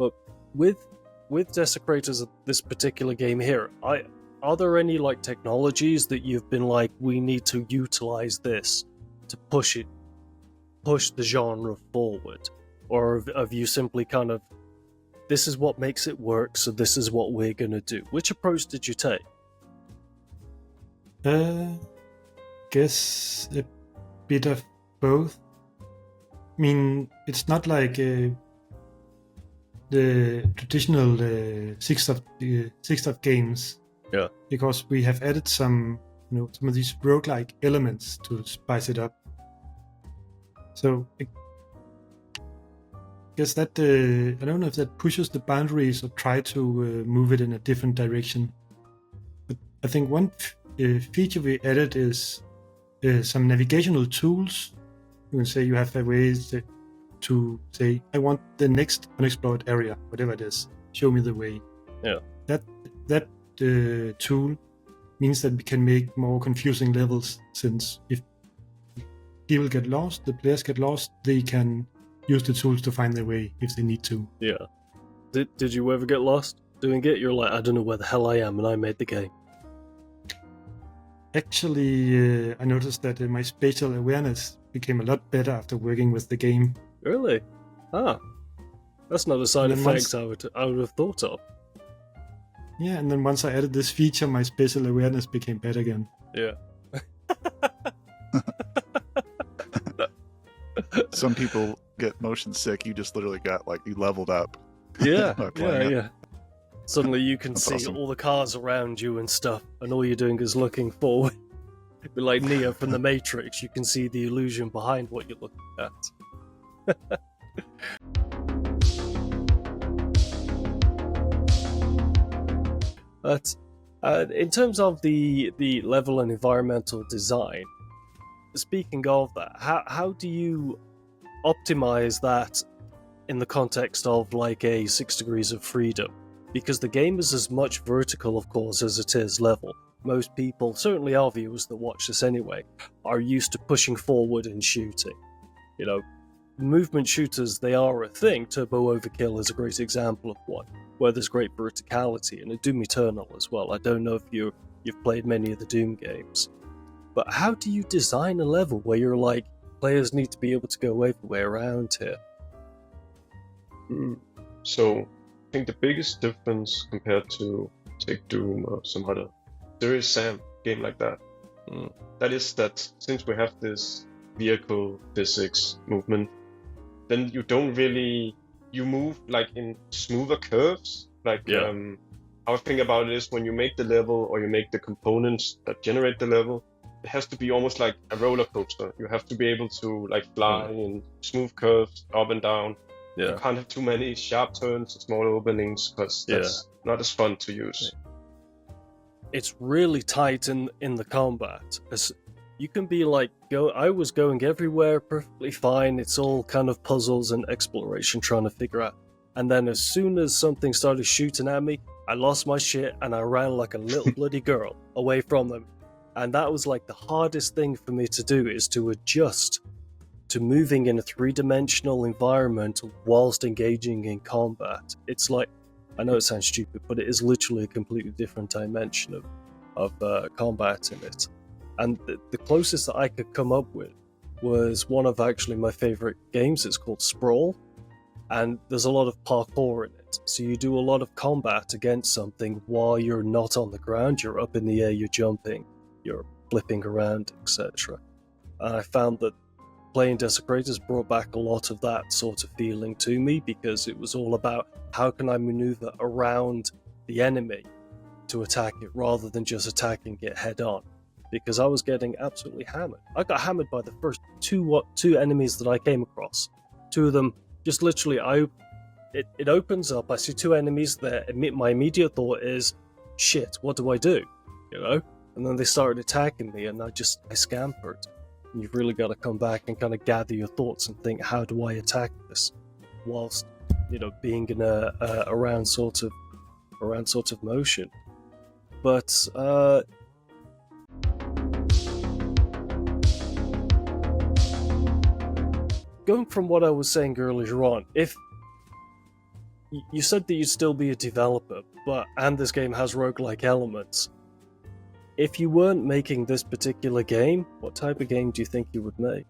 But with Desecrators, this particular game here, are there any like technologies that you've been like, we need to utilize this to push the genre forward, or have you simply kind of, this is what makes it work, so this is what we're gonna do? Which approach did you take? Guess a bit of both. I mean, it's not like the traditional six of games. Yeah. Because we have added some of these roguelike elements to spice it up. So I guess that I don't know if that pushes the boundaries or try to move it in a different direction. But I think one feature we added is some navigational tools. You can say you have a way to say, I want the next unexplored area, whatever it is. Show me the way. Yeah. That tool means that we can make more confusing levels, since if people get lost, the players get lost, they can use the tools to find their way if they need to. Yeah. Did you ever get lost doing it? You're like, I don't know where the hell I am, and I made the game. Actually, I noticed that my spatial awareness became a lot better after working with the game. Really? Ah. That's not a side effect I would have thought of. Yeah, and then once I added this feature, my spatial awareness became better again. Yeah. Some people get motion sick. You just literally got, like, you leveled up. Yeah, yeah. Suddenly you can That's see awesome. all the cars around you and stuff, and all you're doing is looking forward. But like Neo from the Matrix, you can see the illusion behind what you're looking at. But in terms of the level and environmental design, speaking of that, how do you optimize that in the context of like a 6 Degrees of Freedom? Because the game is as much vertical, of course, as it is level. Most people, certainly our viewers that watch this anyway, are used to pushing forward and shooting. You know, movement shooters, they are a thing. Turbo Overkill is a great example of one, where there's great verticality, and a Doom Eternal as well. I don't know if you've played many of the Doom games. But how do you design a level where you're like, players need to be able to go everywhere around here? So, I think the biggest difference compared to, take Doom or some other Serious Sam game like that, that is that since we have this vehicle physics movement, then you don't really, you move like in smoother curves. Like, how I think about it is when you make the level or you make the components that generate the level, it has to be almost like a roller coaster. You have to be able to like fly in smooth curves up and down. Yeah. You can't have too many sharp turns or small openings, because that's not as fun to use. It's really tight in the combat. As you can be like, I was going everywhere perfectly fine. It's all kind of puzzles and exploration trying to figure out. And then as soon as something started shooting at me, I lost my shit and I ran like a little bloody girl away from them. And that was like the hardest thing for me to do, is to adjust to moving in a three-dimensional environment whilst engaging in combat. It's like, I know it sounds stupid, but it is literally a completely different dimension of combat in it. And the closest that I could come up with was one of actually my favorite games. It's called Sprawl, and there's a lot of parkour in it. So you do a lot of combat against something while you're not on the ground. You're up in the air, you're jumping, you're flipping around, etc. And I found that playing Desecrators brought back a lot of that sort of feeling to me, because it was all about how can I maneuver around the enemy to attack it rather than just attacking it head on, because I was getting absolutely hammered. I got hammered by the first two enemies that I came across. Two of them just literally, it opens up, I see two enemies there, my immediate thought is, shit, what do I do? You know? And then they started attacking me and I scampered. And you've really got to come back and kind of gather your thoughts and think, how do I attack this? Whilst, being in a around sort of motion. But going from what I was saying earlier on, if you said that you'd still be a developer, and this game has roguelike elements. If you weren't making this particular game, what type of game do you think you would make?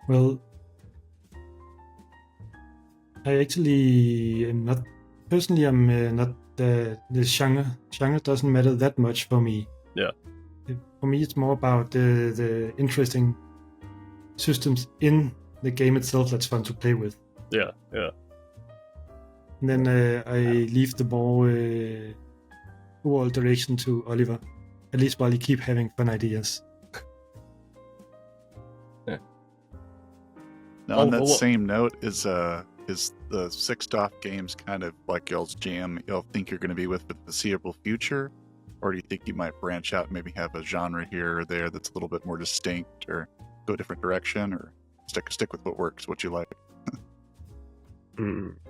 Well, I actually am not. Personally, I'm not the genre. Genre doesn't matter that much for me. Yeah. For me, it's more about the interesting systems in the game itself that's fun to play with. Yeah. And then I leave the more overall direction to Oliver, at least while you keep having fun ideas. Now, on that same note, is the Six Off games kind of like y'all's jam? Y'all think you're going to be with for the foreseeable future, or do you think you might branch out and maybe have a genre here or there that's a little bit more distinct, or go a different direction, or stick with what works, what you like?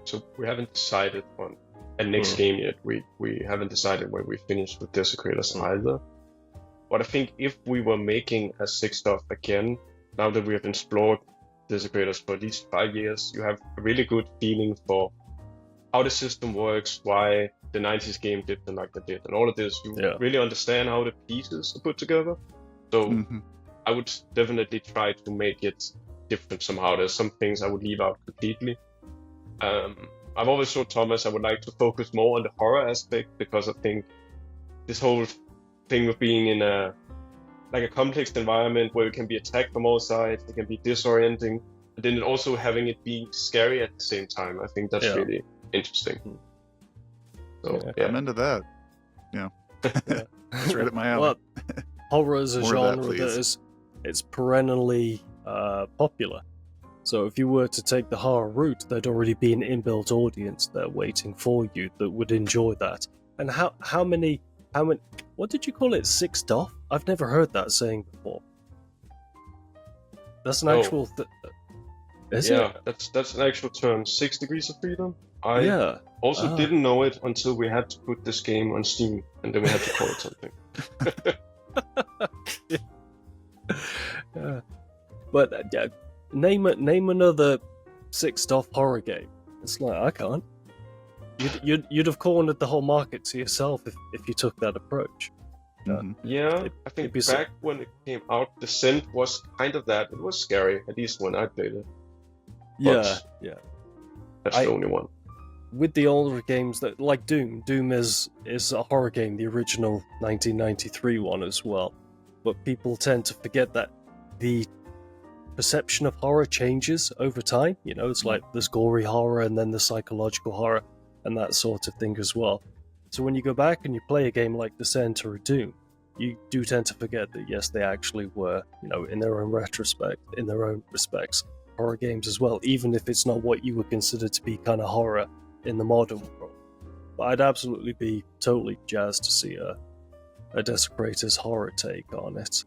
So we haven't decided on a next game yet. We haven't decided when we finish with Desecrators either. But I think if we were making a Six Stuff again, now that we have explored Desecrators for at least 5 years, you have a really good feeling for how the system works, why the 90s game did them like they did, and all of this. You really understand how the pieces are put together. So I would definitely try to make it different somehow. There's some things I would leave out completely. I've always told Thomas I would like to focus more on the horror aspect, because I think this whole thing of being in a complex environment where you can be attacked from all sides, it can be disorienting, but then also having it be scary at the same time. I think that's really interesting. So I'm into that. Yeah. It's right at my alley. Well, horror is a genre it's perennially popular. So if you were to take the horror route, there'd already be an inbuilt audience there waiting for you that would enjoy that. And how many? What did you call it? Sixed off? I've never heard that saying before. That's an actual. Is it? That's an actual term. 6 Degrees of Freedom. I also didn't know it until we had to put this game on Steam, and then we had to call it something. But name another sixed off horror game. It's like, I can't. You'd have cornered the whole market to yourself if you took that approach. I think back when it came out, Descent was kind of that. It was scary, at least when I played it. But that's the only one. With the older games, that like Doom is a horror game, the original 1993 one as well. But people tend to forget that the perception of horror changes over time. You know, it's like there's gory horror and then the psychological horror and that sort of thing as well. So when you go back and you play a game like Descent or Doom, you do tend to forget that yes, they actually were, you know, in their own respects, horror games as well, even if it's not what you would consider to be kind of horror in the modern world. But I'd absolutely be totally jazzed to see a Desecrator's horror take on it.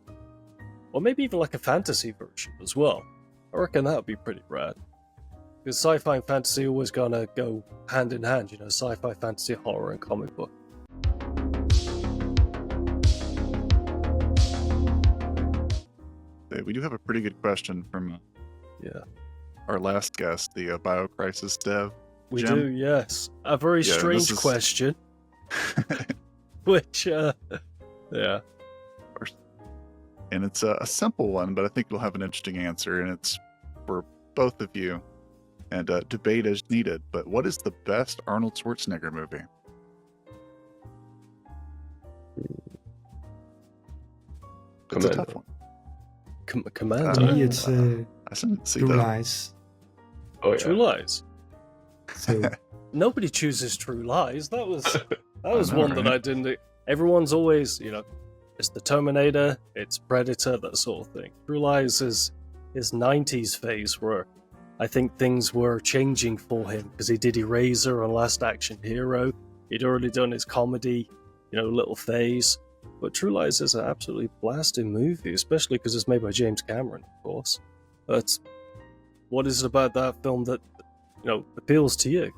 Or maybe even like a fantasy version as well. I reckon that would be pretty rad. Because sci-fi and fantasy always gonna go hand in hand, you know, sci-fi, fantasy, horror, and comic book. We do have a pretty good question from our last guest, the BioCrisis dev. We Jim. do, yes. A very strange question. Which, And it's a simple one, but I think it'll have an interesting answer, and it's for both of you. And debate is needed, but what is the best Arnold Schwarzenegger movie? It's a tough one. Commando. For me, it's I didn't see True that. Lies. Oh, yeah. True Lies. So Nobody chooses True Lies. That was know, one that right? I didn't. Everyone's always, you know, it's the Terminator, it's Predator, that sort of thing. True Lies is his 90s phase where I think things were changing for him because he did Eraser and Last Action Hero. He'd already done his comedy, you know, little phase. But True Lies is an absolutely blasting movie, especially because it's made by James Cameron, of course. But what is it about that film that, you know, appeals to you?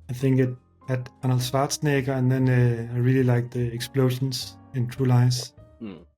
I think it had Arnold Schwarzenegger, and then I really like the explosions in True Lies.